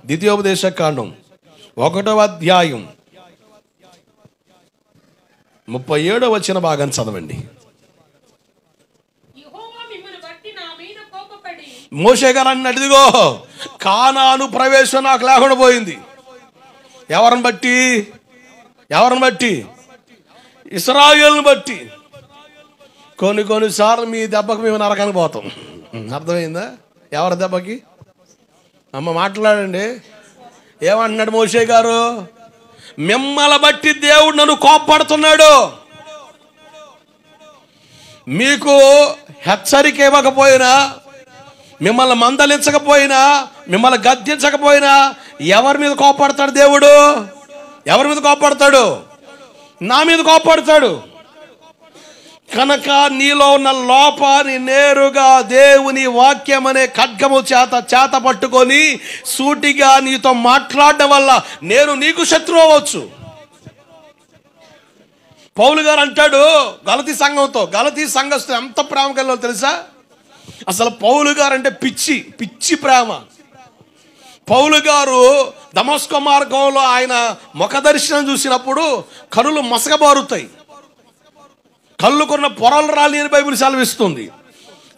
ద్వితీయోపదేశ కాండం 1వ అధ్యాయం 37వ వచన భాగం చదవండి. మోషే గారు అన్నాడు, ఇదిగో కానాను ప్రవేశం నాకు లేకుండా పోయింది. ఎవరిని బట్టి? ఇశ్రాయేలును బట్టి. కొన్నిసార్లు మీ దెబ్బకు మేము నరకానికి పోతాం. అర్థమైందా? ఎవరి దెబ్బకి? అమ్మ మాట్లాడండి. ఏమంటున్నాడు మోషే గారు? మిమ్మల్ని బట్టి దేవుడు నన్ను కోప్పడుతున్నాడు. మీకు హెచ్చరిక ఇవ్వకపోయినా, మిమ్మల్ని మందలించకపోయినా, మిమ్మల్ని గద్దించకపోయినా ఎవరి మీద కోప్పడతాడు దేవుడు? ఎవరి మీద కోప్పడతాడు? నా మీద కోప్పడతాడు. కనుక నీలో ఉన్న లోపాన్ని నేరుగా దేవుని వాక్యం అనే ఖడ్గము చేత పట్టుకొని సూటిగా నీతో మాట్లాడడం వల్ల నేను నీకు శత్రువు అవ్వచ్చు. పౌలు గారు అంటాడు గలతీ సంఘస్థులు ఎంత ప్రేమ కలిలో తెలుసా? అసలు పౌలు గారు అంటే పిచ్చి ప్రేమ. పౌలు గారు దమస్కు మార్గంలో ఆయన ముఖ దర్శనం చూసినప్పుడు కనులు మసకబారుతాయి, కళ్ళు కొన్న పొరలు రాలి అని బైబిల్ సెలవిస్తుంది.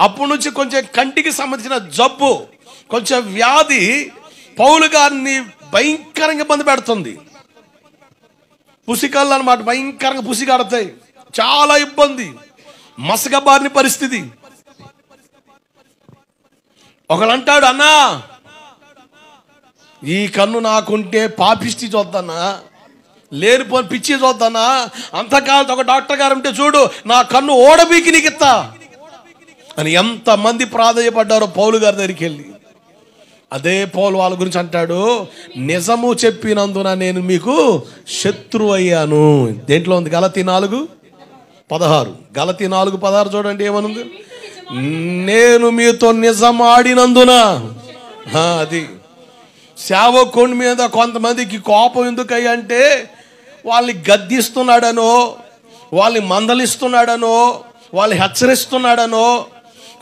అప్పటి నుంచి కొంచెం కంటికి సంబంధించిన జబ్బు, కొంచెం వ్యాధి పౌలు గారిని భయంకరంగా ఇబ్బంది పెడుతుంది. పుసికళ్ళు అన్నమాట, భయంకరంగా పుసిగాడతాయి, చాలా ఇబ్బంది, మసకబారిన పరిస్థితి. ఒకళ్ళంటాడు, అన్నా ఈ కన్ను నాకుంటే పాపిష్టి చూద్దానా, లేనిపోని పిచ్చి చూద్దానా, అంతకాలం ఒక డాక్టర్ గారు ఉంటే చూడు నా కన్ను ఓడబీకి నీకు ఇస్తా అని ఎంతమంది ప్రాధేయపడ్డారో పౌలు గారి దగ్గరికి వెళ్ళి. అదే పౌలు వాళ్ళ గురించి అంటాడు, నిజము చెప్పినందున నేను మీకు శత్రువు అయ్యాను. దేంట్లో ఉంది? గలతీ 4:16 చూడండి ఏమనుంది? నేను మీతో నిజం ఆడినందున. అది సేవకుని మీద కొంతమందికి కోపం ఎందుకయ్యా అంటే, వాళ్ళని గద్దిస్తున్నాడనో, వాళ్ళని మందలిస్తున్నాడనో, వాళ్ళని హెచ్చరిస్తున్నాడనో.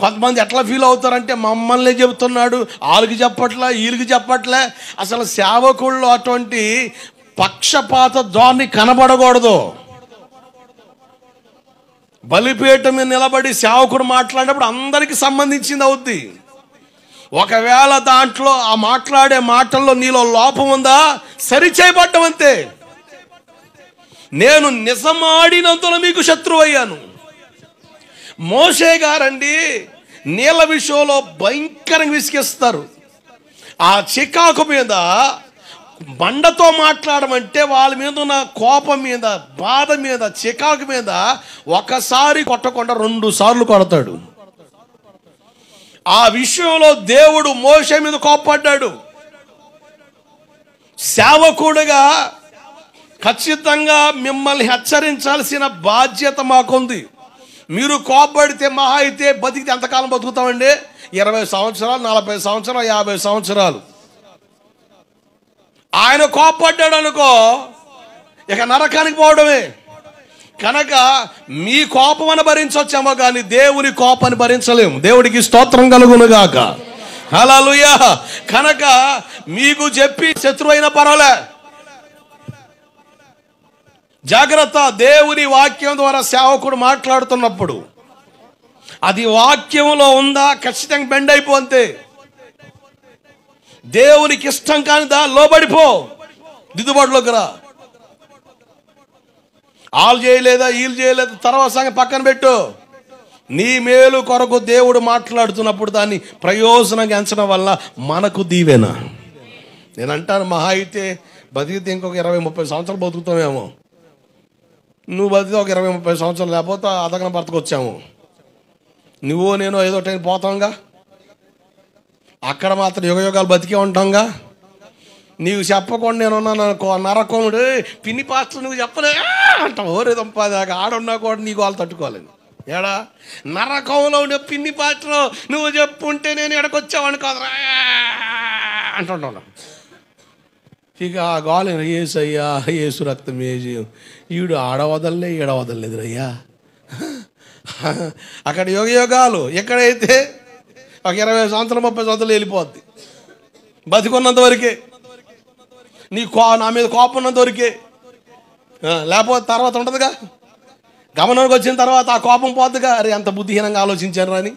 కొంతమంది ఎట్లా ఫీల్ అవుతారంటే, మమ్మల్ని చెబుతున్నాడు, వాళ్ళకి చెప్పట్లే, వీళ్ళకి చెప్పట్లే. అసలు సేవకుల్లో అటువంటి పక్షపాత ధోరణి కనబడకూడదు. బలిపీఠం మీద నిలబడి సేవకుడు మాట్లాడినప్పుడు అందరికీ సంబంధించింది అవుద్ది. ఒకవేళ దాంట్లో ఆ మాట్లాడే మాటల్లో నీలో లోపం ఉందా, సరిచేయబడ్డం అంతే. నేను నిజమాడినందున మీకు శత్రువు అయ్యాను. మోషే గారండి నీళ్ళ విషయంలో భయంకరంగా విసిగిస్తారు. ఆ చికాకు మీద బండతో మాట్లాడమంటే వాళ్ళ మీద ఉన్న కోపం మీద, బాధ మీద, చికాకు మీద ఒకసారి కొట్టకుండా 2 సార్లు కొడతాడు. ఆ విషయంలో దేవుడు మోషే మీద కోప్పడ్డాడు. సేవకుడుగా ఖచ్చితంగా మిమ్మల్ని హెచ్చరించాల్సిన బాధ్యత మాకుంది. మీరు కోప్పడితే మహా అయితే బతికితే ఎంతకాలం బతుకుతామండి? 20 సంవత్సరాలు, 40 సంవత్సరాలు, 50 సంవత్సరాలు. ఆయన కోప్పడ్డాడు అనుకో, ఇక నరకానికి పోవడమే. కనుక మీ కోపమని భరించవచ్చేమో కానీ దేవుని కోపాన్ని భరించలేము. దేవుడికి స్తోత్రం కలుగునుగాక. హల్లెలూయా. కనుక మీకు చెప్పి శత్రువైన పర్వాలే, జాగ్రత్త. దేవుని వాక్యం ద్వారా సేవకుడు మాట్లాడుతున్నప్పుడు అది వాక్యంలో ఉందా, ఖచ్చితంగా బెండ్ అయిపోతే. దేవునికి ఇష్టం కానిదా లోబడిపో, దిద్దుబాటులోకి రా. వాళ్ళు చేయలేదా, వీళ్ళు చేయలేదా, తర్వాత సంగతి పక్కన పెట్టు. నీ మేలు కొరకు దేవుడు మాట్లాడుతున్నప్పుడు దాన్ని ప్రయోజనంగా ఎంచడం వల్ల మనకు దీవెన. నేను అంటాను, మహా అయితే బతికితే ఇంకొక 20-30 సంవత్సరాలు బతుకుతామేమో. నువ్వు బతికితే ఒక 20-30 సంవత్సరాలు, లేకపోతే అదగన బ్రతకొచ్చాము. నువ్వు నేను ఏదో టైం పోతాంగా, అక్కడ మాత్రం యుగయుగాలు బతికే ఉంటాంగా. నీవు చెప్పకుండా నేనున్నాను అనుకో, నరకోముడు పిన్ని పాస్టర్ నువ్వు చెప్పలే అంటావు. ఓరేదంపాదాకా ఆడున్నా కూడా నీకు వాళ్ళు తట్టుకోలేను. ఏడా నరకంలో ఉండే పిన్ని పాస్టర్ నువ్వు చెప్పుంటే నేను ఎడకొచ్చావు అనుకోదరా అంటుంటాను. ఇక ఆ గోళ ఏసయ్యా, ఏసు రక్తం ఏజీ, ఈడు ఆడవదల్లే ఈడవదలేదురయ్యా. అక్కడ యుగయుగాలు, ఎక్కడైతే ఒక 20 సంవత్సరాలు 30 సంవత్సరాలు వెళ్ళిపోద్ది. బతికున్నంత వరకే. నా మీద కోపం దొరికే, లేకపోతే తర్వాత ఉంటుందిగా, గమనంకి వచ్చిన తర్వాత ఆ కోపం పోద్దుగా, అరే ఎంత బుద్ధిహీనంగా ఆలోచించారు అని.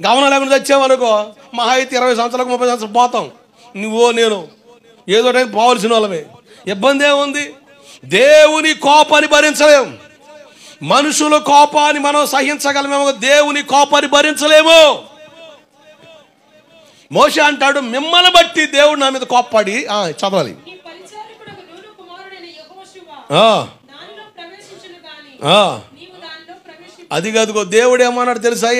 గమనం లేకుండా తెచ్చామనుకో, మహా అయితే 20 సంవత్సరాలకు 30 సంవత్సరాలు పోతాం. నేను ఏదో టైం పోవలసిన వాళ్ళమే. ఇబ్బంది ఏముంది? దేవుని కోపాన్ని భరించలేము. మనుషుల కోపాన్ని మనం సహించగలమేమో, దేవుని కోపాన్ని భరించలేము. మోషే అంటాడు, మిమ్మల్ని బట్టి దేవుడు నా మీద కోప్పడి, చదవాలి, అది కదుగో దేవుడు ఏమన్నాడు తెలుసా?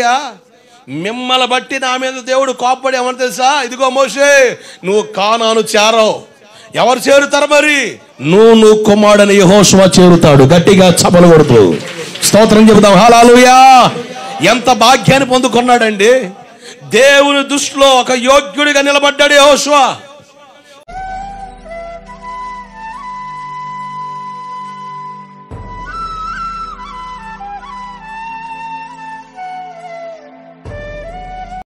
మిమ్మల్ని బట్టి నా మీద దేవుడు కోప్పడి ఏమన్నా తెలుసా? ఇదిగో మోషే, నువ్వు కానాను చేరవు. ఎవరు చేరుతారు మరి? నువ్వు కుమారుడైన యెహోషువ చేరుతాడు. గట్టిగా చప్పలు కొడుతూ స్తోత్రం చెబుతాం. హల్లెలూయా. ఎంత భాగ్యాన్ని పొందుకున్నాడండి. దేవుని దృష్టిలో ఒక యోగ్యుడిగా నిలబడ్డాడు యెహోషువ.